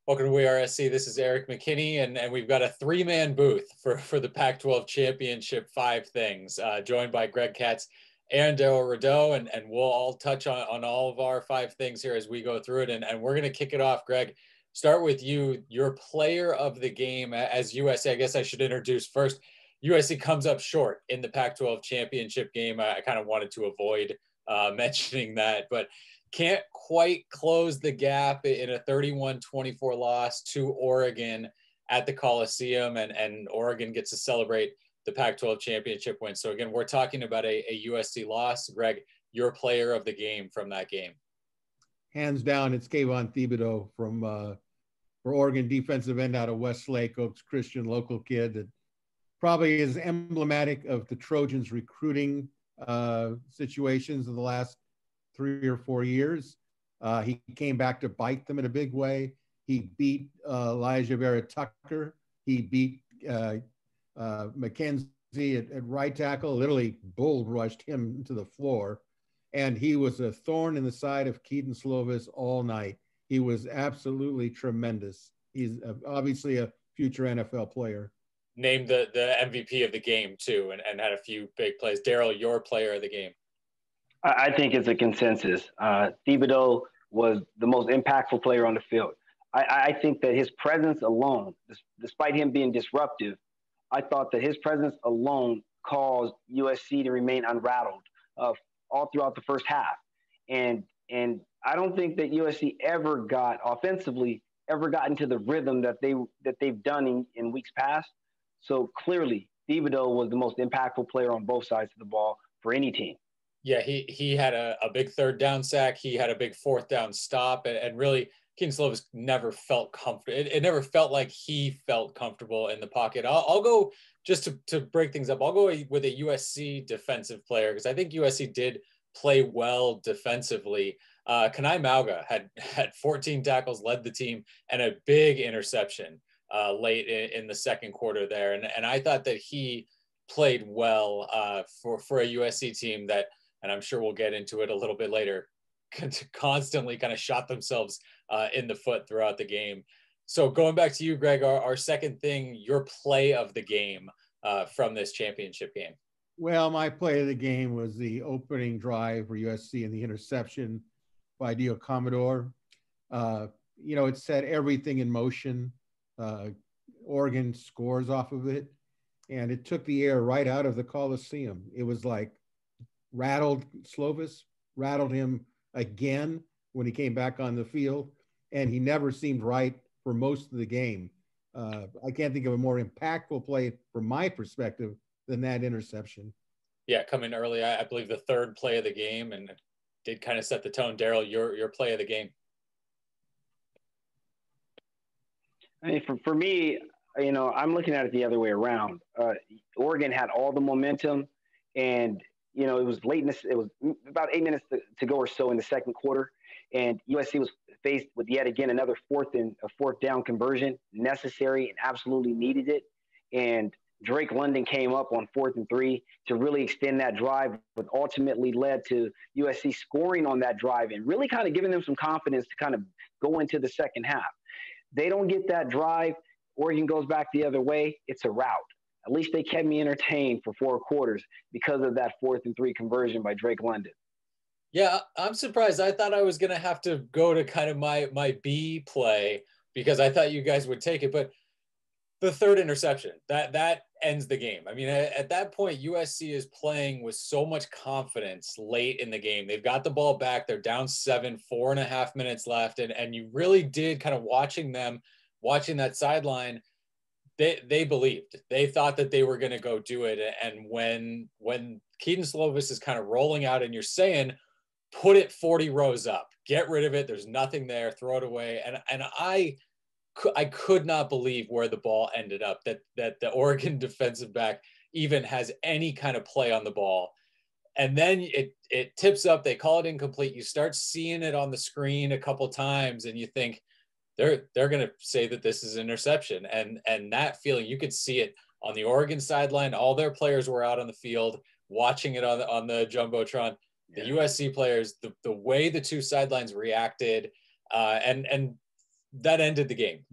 Welcome to WeAreSC. This is Erik McKinney, and we've got a three-man booth for the Pac-12 Championship 5 things, joined by Katz and Darrell Rideaux, and we'll all touch on all of our 5 things here as we go through it, and we're going to kick it off. Greg, start with you. Your player of the game as USC. I guess I should introduce first. USC comes up short in the Pac-12 Championship game. I kind of wanted to avoid mentioning that, but can't quite close the gap in a 31-24 loss to Oregon at the Coliseum, and Oregon gets to celebrate the Pac-12 championship win. So again, we're talking about a USC loss. Greg, your player of the game from that game. Hands down, it's Kayvon Thibodeau from for Oregon, defensive end out of Westlake, Oaks Christian, local kid that probably is emblematic of the Trojans recruiting situations of the last 3 or 4 years. He came back to bite them in a big way. He beat Elijah Vera Tucker. He beat McKenzie at right tackle, literally bull rushed him to the floor. And he was a thorn in the side of Kedon Slovis all night. He was absolutely tremendous. He's obviously a future NFL player. Named the MVP of the game too, and had a few big plays. Darrell, your player of the game. I think it's a consensus. Thibodeau was the most impactful player on the field. I think that his presence alone, despite him being disruptive, I thought that his presence alone caused USC to remain unrattled all throughout the first half. And I don't think that USC ever got into the rhythm that they've done in weeks past. So clearly, Thibodeau was the most impactful player on both sides of the ball for any team. Yeah, he had a big 3rd down sack. He had a big 4th down stop, and really, Kedon Slovis never felt comfortable. It never felt like he felt comfortable in the pocket. I'll go just to break things up. I'll go with a USC defensive player because I think USC did play well defensively. Kanai Mauga had 14 tackles, led the team, and a big interception late in the second quarter there. And I thought that he played well for a USC team that, and I'm sure we'll get into it a little bit later, constantly kind of shot themselves in the foot throughout the game. So going back to you, Greg, our second thing, your play of the game from this championship game. Well, my play of the game was the opening drive for USC and the interception by Dio Commodore. It set everything in motion. Oregon scores off of it, and it took the air right out of the Coliseum. It was like rattled Slovis, rattled him again when he came back on the field, and he never seemed right for most of the game. I can't think of a more impactful play from my perspective than that interception. Yeah, coming early, I believe the 3rd play of the game, and it did kind of set the tone. Darrell, your play of the game. I mean, for me, I'm looking at it the other way around. Oregon had all the momentum, and it was late it was about 8 minutes to go or so in the second quarter, and USC was faced with yet again another 4th down conversion, necessary and absolutely needed it. And Drake London came up on 4th and 3 to really extend that drive, but ultimately led to USC scoring on that drive and really kind of giving them some confidence to kind of go into the second half. They don't get that drive. Oregon goes back the other way. It's a rout. At least they kept me entertained for 4 quarters because of that 4th and 3 conversion by Drake London. Yeah, I'm surprised. I thought I was going to have to go to kind of my B play because I thought you guys would take it. But the 3rd interception, that ends the game. I mean, at that point, USC is playing with so much confidence late in the game. They've got the ball back. They're down 7, 4.5 minutes left. And you really did kind of watching that sideline, they believed. They thought that they were going to go do it. And when Kedon Slovis is kind of rolling out and you're saying, put it 40 rows up, get rid of it, there's nothing there, throw it away. And I could not believe where the ball ended up, that the Oregon defensive back even has any kind of play on the ball. And then it tips up, they call it incomplete. You start seeing it on the screen a couple times and you think, they're going to say that this is an interception. And that feeling, you could see it on the Oregon sideline. All their players were out on the field watching it on the Jumbotron. The USC players, the way the two sidelines reacted, and that ended the game.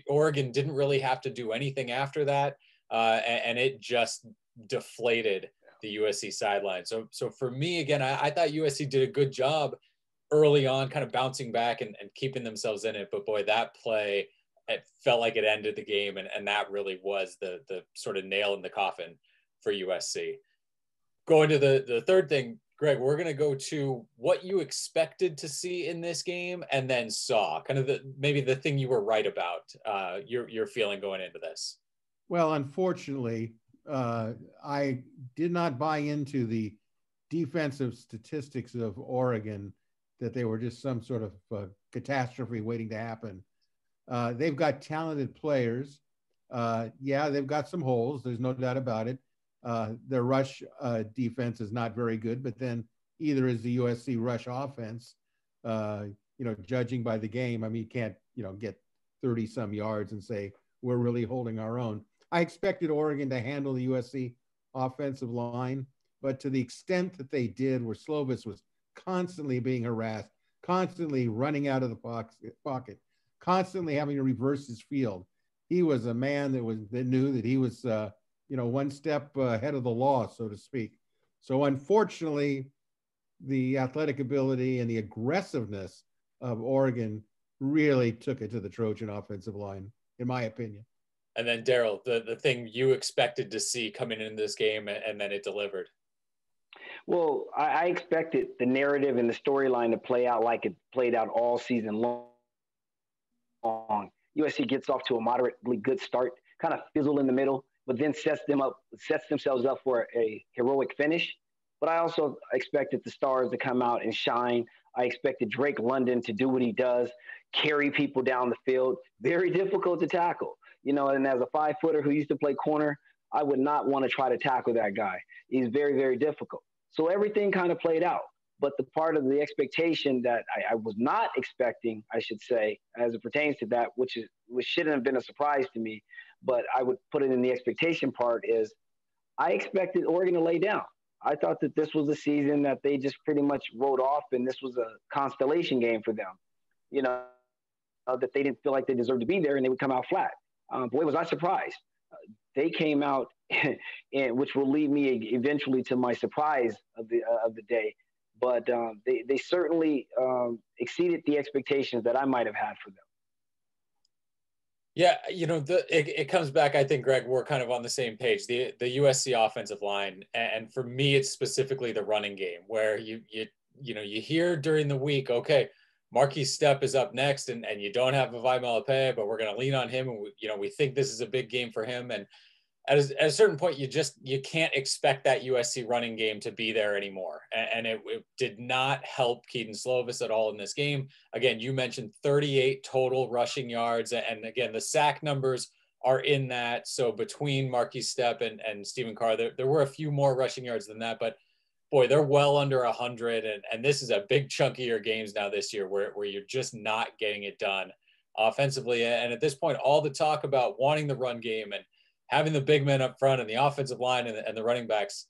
Oregon didn't really have to do anything after that, and it just deflated the USC sideline. So for me, again, I thought USC did a good job early on, kind of bouncing back and keeping themselves in it. But boy, that play, it felt like it ended the game, and that really was the sort of nail in the coffin for USC. Going to the third thing, Greg, we're going to go to what you expected to see in this game and then saw, kind of maybe the thing you were right about, your feeling going into this. Well, unfortunately, I did not buy into the defensive statistics of Oregon, that they were just some sort of catastrophe waiting to happen. They've got talented players. Yeah, they've got some holes. There's no doubt about it. Their rush defense is not very good, but then either is the USC rush offense. Judging by the game, I mean, you can't, get 30 some yards and say we're really holding our own. I expected Oregon to handle the USC offensive line, but to the extent that they did, where Slovis was constantly being harassed, constantly running out of the pocket, constantly having to reverse his field. He was a man that knew that he was, one step ahead of the law, so to speak. So unfortunately, the athletic ability and the aggressiveness of Oregon really took it to the Trojan offensive line, in my opinion. And then Darrell, the thing you expected to see coming into this game, and then it delivered. Well, I expected the narrative and the storyline to play out like it played out all season long. USC gets off to a moderately good start, kind of fizzle in the middle, but then sets themselves up for a heroic finish. But I also expected the stars to come out and shine. I expected Drake London to do what he does, carry people down the field. Very difficult to tackle. And as a 5-footer who used to play corner, I would not want to try to tackle that guy. He's very, very difficult. So everything kind of played out. But the part of the expectation that I was not expecting, I should say, as it pertains to that, which shouldn't have been a surprise to me, but I would put it in the expectation part, is I expected Oregon to lay down. I thought that this was a season that they just pretty much wrote off, and this was a constellation game for them. That they didn't feel like they deserved to be there, and they would come out flat. Boy, was I surprised. They came out, and which will lead me eventually to my surprise of the day. But they certainly exceeded the expectations that I might have had for them. Yeah, it comes back, I think, Greg, we're kind of on the same page. The USC offensive line, and for me, it's specifically the running game, where you hear during the week, okay, Marquise Stepp is up next, and you don't have Vavae Malepeai, but we're going to lean on him, and we think this is a big game for him. And at a certain point, you can't expect that USC running game to be there anymore. And it did not help Kedon Slovis at all in this game. Again, you mentioned 38 total rushing yards. And again, the sack numbers are in that. So between Marquise Stepp and Stephen Carr, there were a few more rushing yards than that. But boy, they're well under 100. And this is a big chunk of your games now this year where you're just not getting it done offensively. And at this point, all the talk about wanting the run game and having the big men up front and the offensive line and the running backs,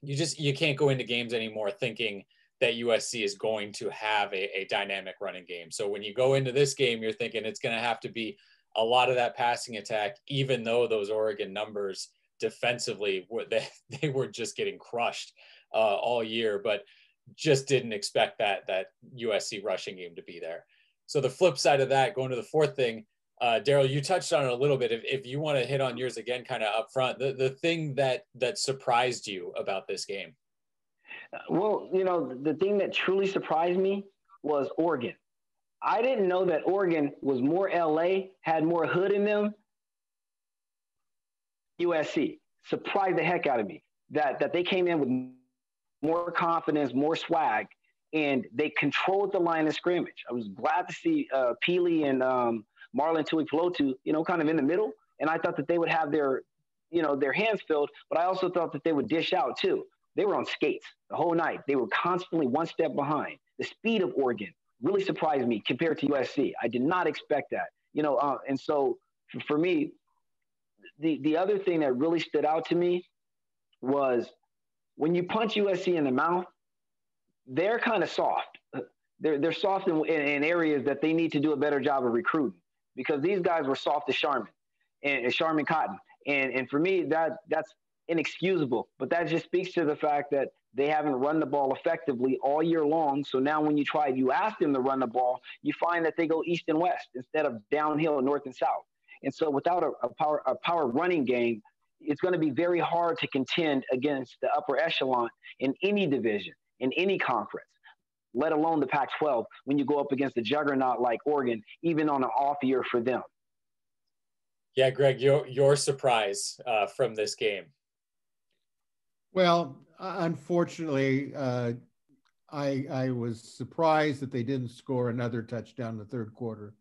you can't go into games anymore thinking that USC is going to have a dynamic running game. So when you go into this game, you're thinking it's going to have to be a lot of that passing attack, even though those Oregon numbers defensively, they were just getting crushed all year, but just didn't expect that USC rushing game to be there. So the flip side of that, going to the fourth thing, Darrell, you touched on it a little bit. If you want to hit on yours again, kind of up front, the thing that surprised you about this game. Well, the thing that truly surprised me was Oregon. I didn't know that Oregon was more LA, had more hood in them. USC surprised the heck out of me that they came in with more confidence, more swag, and they controlled the line of scrimmage. I was glad to see Peely and Marlon Tuipulotu, kind of in the middle. And I thought that they would have their hands filled, but I also thought that they would dish out too. They were on skates the whole night. They were constantly one step behind. The speed of Oregon really surprised me compared to USC. I did not expect that, and so for me, the other thing that really stood out to me was when you punch USC in the mouth, they're kind of soft. they're soft in areas that they need to do a better job of recruiting, because these guys were soft as Charmin and Charmin Cotton. And for me, that's inexcusable. But that just speaks to the fact that they haven't run the ball effectively all year long. So now when you ask them to run the ball, you find that they go east and west instead of downhill, north and south. And so without a power running game, it's going to be very hard to contend against the upper echelon in any division, in any conference, let alone the Pac-12, when you go up against a juggernaut like Oregon, even on an off year for them. Yeah, Greg, your surprise from this game. Well, unfortunately, I was surprised that they didn't score another touchdown in the third quarter.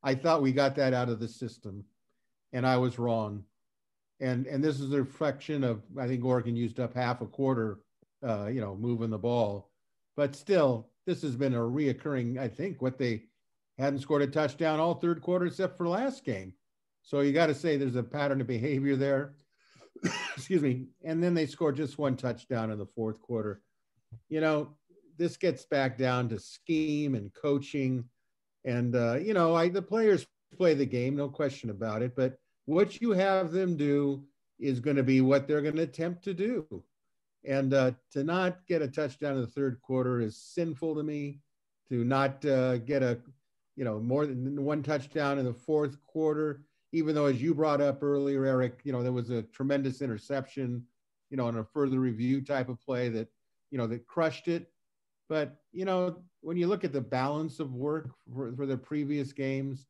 I thought we got that out of the system, and I was wrong. And this is a reflection of, I think Oregon used up half a quarter, moving the ball. But still, this has been a reoccurring, I think, what they hadn't scored a touchdown all third quarter except for last game. So you got to say there's a pattern of behavior there. Excuse me. And then they scored just one touchdown in the fourth quarter. This gets back down to scheme and coaching. And, the players play the game, no question about it. But what you have them do is going to be what they're going to attempt to do. And to not get a touchdown in the third quarter is sinful to me. To not get more than one touchdown in the fourth quarter, even though, as you brought up earlier, Erik, there was a tremendous interception, on a further review type of play that, that crushed it. But, when you look at the balance of work for the previous games,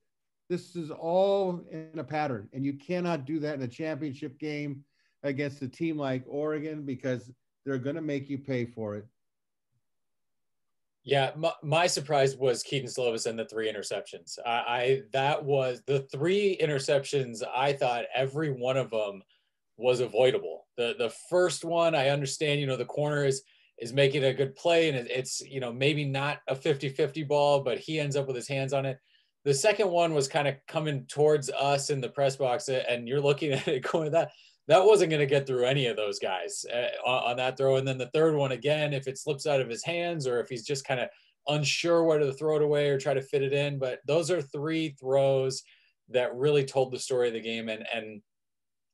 this is all in a pattern. And you cannot do that in a championship game against a team like Oregon, because they're going to make you pay for it. Yeah, my surprise was Keaton Slovis and the 3 interceptions. That was the 3 interceptions. I thought every one of them was avoidable. The first one, I understand, the corner is making a good play, and it's maybe not a 50-50 ball, but he ends up with his hands on it. The second one was kind of coming towards us in the press box, and you're looking at it going, that wasn't going to get through any of those guys on that throw. And then the third one, again, if it slips out of his hands or if he's just kind of unsure whether to throw it away or try to fit it in. But those are 3 throws that really told the story of the game. And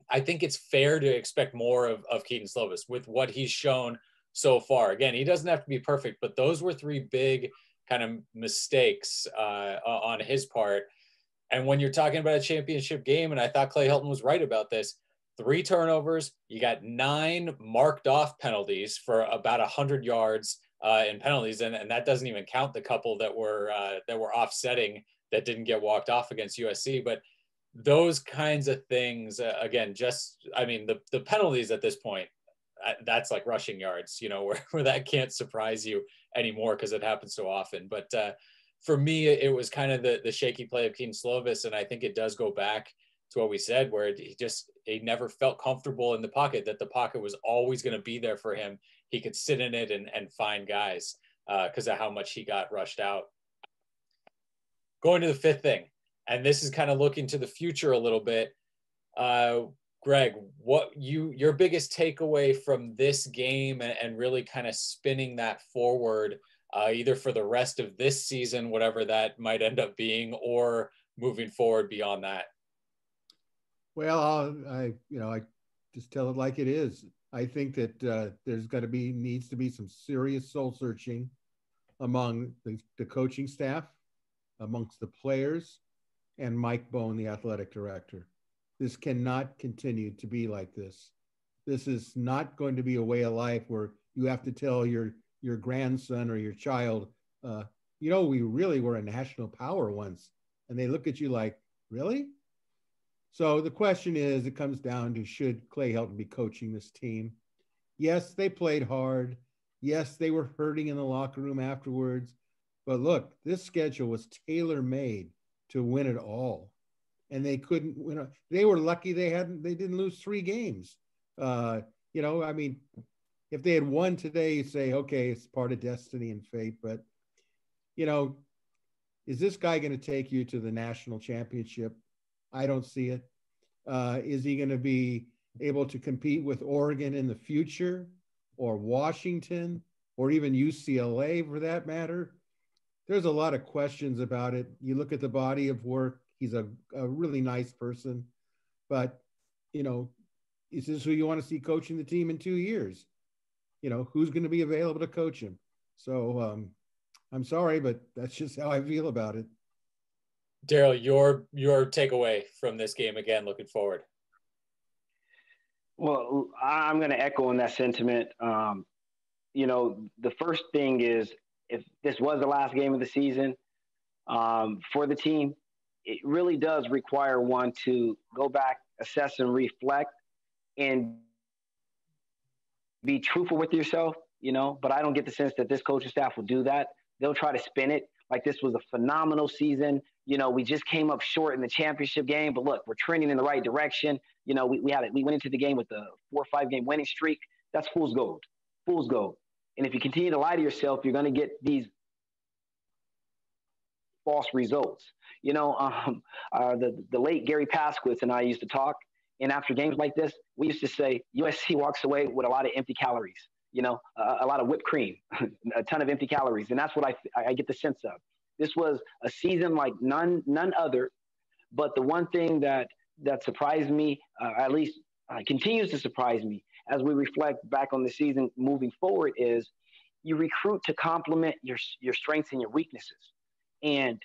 I think it's fair to expect more of Keaton Slovis with what he's shown so far. Again, he doesn't have to be perfect, but those were 3 big kind of mistakes on his part. And when you're talking about a championship game, and I thought Clay Helton was right about this, 3 turnovers, you got 9 marked off penalties for about 100 yards in penalties. And that doesn't even count the couple that were offsetting that didn't get walked off against USC. But those kinds of things, again, the penalties at this point, that's like rushing yards, where that can't surprise you anymore because it happens so often. But for me, it was kind of the shaky play of Keaton Slovis. And I think it does go back to what we said, where he never felt comfortable in the pocket, that the pocket was always going to be there for him. He could sit in it and find guys because of how much he got rushed out. Going to the 5th thing, and this is kind of looking to the future a little bit. Greg, what your biggest takeaway from this game and really kind of spinning that forward, either for the rest of this season, whatever that might end up being, or moving forward beyond that? Well, I just tell it like it is. I think that there's needs to be some serious soul searching among the coaching staff, amongst the players, and Mike Bohn, the athletic director. This cannot continue to be like this. This is not going to be a way of life where you have to tell your grandson or your child, we really were a national power once. And they look at you like, really? So the question is, it comes down to, should Clay Helton be coaching this team? Yes, they played hard. Yes, they were hurting in the locker room afterwards. But look, this schedule was tailor-made to win it all. And they couldn't win. They were lucky they didn't lose 3 games. If they had won today, you say, okay, it's part of destiny and fate. But, is this guy going to take you to the national championship? I don't see it. Is he going to be able to compete with Oregon in the future, or Washington, or even UCLA for that matter? there's a lot of questions about it. You look at the body of work, he's a really nice person, but, you know, is this who you want to see coaching the team in 2 years? You know, who's going to be available to coach him? So I'm sorry, but that's just how I feel about it. Darrell, your takeaway from this game again, looking forward. Well, I'm going to echo on that sentiment. You know, the first thing is, if this was the last game of the season for the team, it really does require one to go back, assess, and reflect, and be truthful with yourself. You know, but I don't get the sense that this coaching staff will do that. They'll try to spin it like this was a phenomenal season. You know, we just came up short in the championship game, but look, we're trending in the right direction. You know, we went into the game with a 4 or 5 game winning streak. That's fool's gold, fool's gold. And if you continue to lie to yourself, you're going to get these false results. You know, the late Gary Pasquitz and I used to talk, and after games like this, we used to say USC walks away with a lot of empty calories. You know, a lot of whipped cream, a ton of empty calories, and that's what I get the sense of. This was a season like none other. But the one thing that surprised me, at least continues to surprise me as we reflect back on the season moving forward, is you recruit to complement your strengths and your weaknesses. And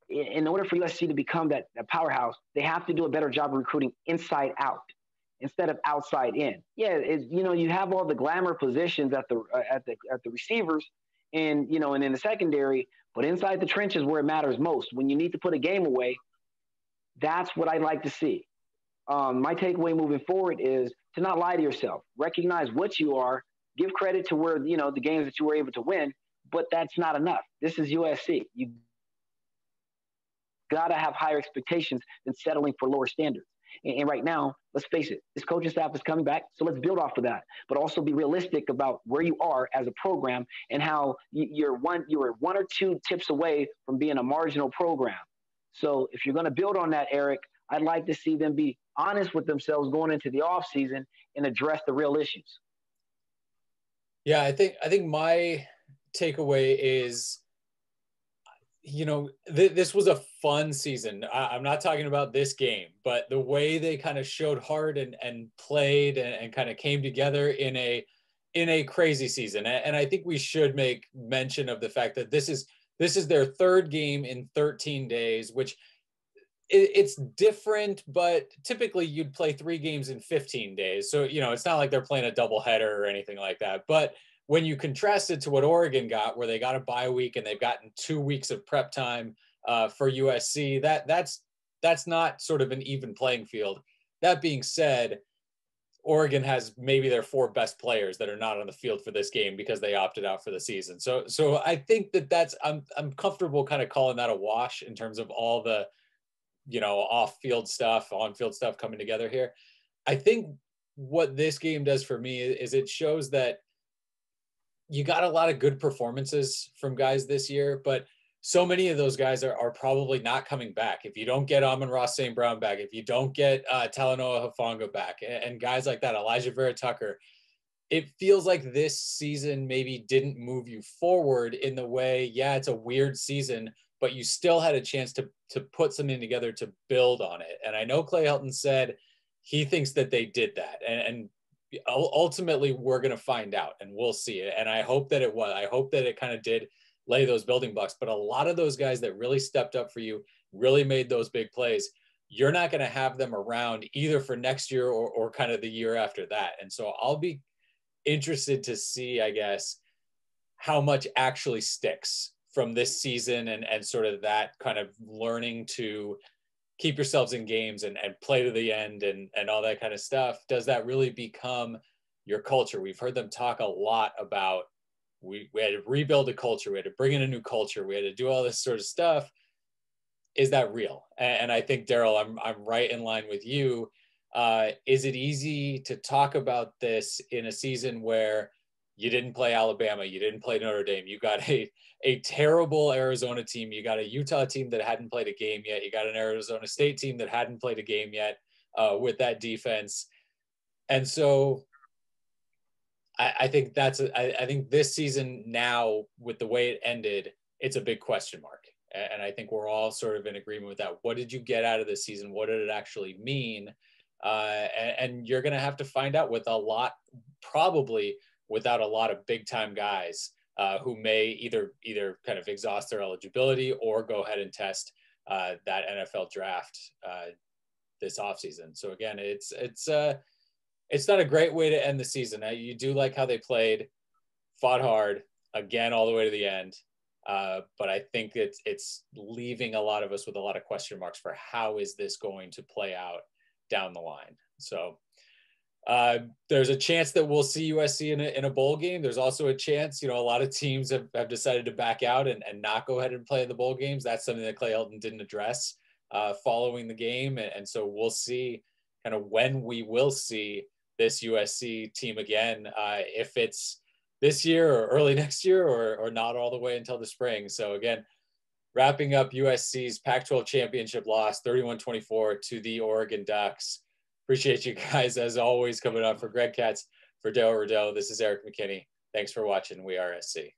in order for USC to become that powerhouse, they have to do a better job of recruiting inside out instead of outside in. Yeah, you know, you have all the glamour positions at the receivers, and you know, and in the secondary, but inside the trenches where it matters most, when you need to put a game away, that's what I like to see. My takeaway moving forward is to not lie to yourself. Recognize what you are. Give credit to where, you know, the games that you were able to win, but that's not enough. This is USC. You got to have higher expectations than settling for lower standards. And right now, let's face it, this coaching staff is coming back, so let's build off of that. But also be realistic about where you are as a program and how you're one or two tips away from being a marginal program. So if you're going to build on that, Erik, I'd like to see them be honest with themselves going into the offseason and address the real issues. Yeah, I think my takeaway is, you know, this was a fun season. I'm not talking about this game, but the way they kind of showed heart and played and kind of came together in a crazy season. And I think we should make mention of the fact that this is their third game in 13 days, which it's different, but typically you'd play 3 games in 15 days. So, you know, it's not like they're playing a doubleheader or anything like that. But when you contrast it to what Oregon got, where they got a bye week and they've gotten 2 weeks of prep time for USC, that's not sort of an even playing field. That being said, Oregon has maybe their 4 best players that are not on the field for this game because they opted out for the season. So I think that's I'm comfortable kind of calling that a wash in terms of all the, you know, off-field stuff, on-field stuff coming together here. I think what this game does for me is it shows that you got a lot of good performances from guys this year, but so many of those guys are probably not coming back. If you don't get Amon-Ra St. Brown back, if you don't get Talanoa Hufanga back, and guys like that, Elijah Vera Tucker, it feels like this season maybe didn't move you forward in the way, yeah, it's a weird season, but you still had a chance to put something together to build on it. And I know Clay Helton said he thinks that they did that. And ultimately, we're going to find out and we'll see it. And I hope that it was. I hope that it kind of did lay those building blocks. But a lot of those guys that really stepped up for you, really made those big plays, you're not going to have them around either for next year or kind of the year after that. And so I'll be interested to see, I guess, how much actually sticks from this season and sort of that kind of learning to keep yourselves in games and play to the end and all that kind of stuff. Does that really become your culture? We've heard them talk a lot about we had to rebuild a culture. We had to bring in a new culture. We had to do all this sort of stuff. Is that real? And I think, Darrell, I'm right in line with you. Is it easy to talk about this in a season where you didn't play Alabama, you didn't play Notre Dame, you got a terrible Arizona team, you got a Utah team that hadn't played a game yet, you got an Arizona State team that hadn't played a game yet with that defense. And so I think I think this season now, with the way it ended, it's a big question mark. And I think we're all sort of in agreement with that. What did you get out of this season? What did it actually mean? And you're going to have to find out with probably without a lot of big time guys who may either kind of exhaust their eligibility or go ahead and test that NFL draft this offseason. So again, it's not a great way to end the season. You do like how they played, fought hard, again, all the way to the end. But I think it's leaving a lot of us with a lot of question marks for how is this going to play out down the line. So there's a chance that we'll see USC in a bowl game. There's also a chance, a lot of teams have decided to back out and not go ahead and play in the bowl games. That's something that Clay Helton didn't address following the game. And so we'll see kind of when we will see this USC team again, if it's this year or early next year or not all the way until the spring. So again, wrapping up USC's Pac-12 championship loss, 31-24 to the Oregon Ducks. Appreciate you guys, as always, coming on. For Greg Katz, for Darrell Rideaux, this is Erik McKinney. Thanks for watching WeAreSC.